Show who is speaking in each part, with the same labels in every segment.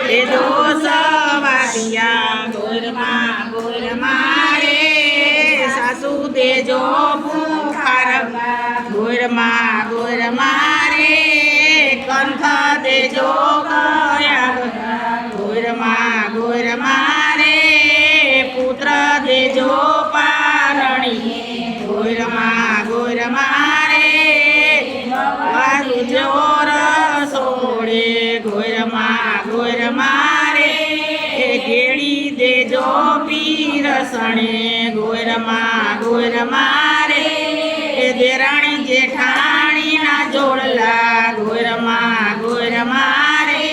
Speaker 1: એ દોષ વાટિયા ગોરમાં રે સાસુ દેજો ભૂખાર ગોરમાં રે કંથ દેજો ગોરમાં રે પુત્ર દેજો પારણી ગોરમાં રે વારું જોર સોડે ગોરમાં રે કેળી દેજો પીરસણે ગોરમાં રે દેરાણી જેઠાણી ના જોડલા ગોરમાં રે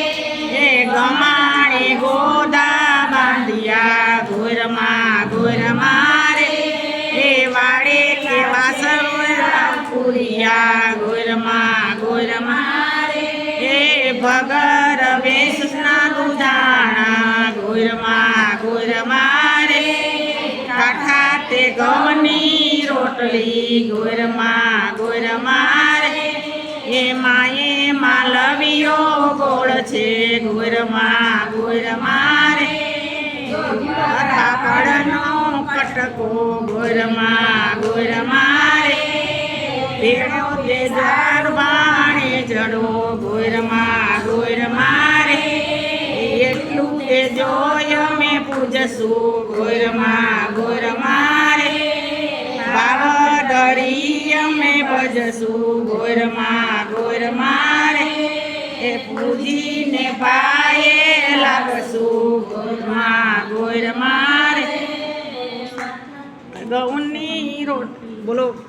Speaker 1: ગમાણે ગોદા બાંધિયા ગોરમાં રે વાડે કે વાસરોયા પુરિયા ગોરમાં રે ભગર વેસના દુધાણા ગોરમાં રે કાઠા તે ઘઉંની રોટલી ગોરમાં રે એ માએ માલવીયો ગોળ છે ગોરમાં રે કાપડનો કટકો ગોરમાં રે ભેળો તે ઝાડ બાણે જડો ગોરમાં રે એટલું તે જોય મેં પૂજશું ગોરમાં રે બાવડરી અમે ભજશું ગોરમાં રે એ પૂજીને પાયે લાગશું ગોરમાં રે ઘઉંની રોટલી બોલો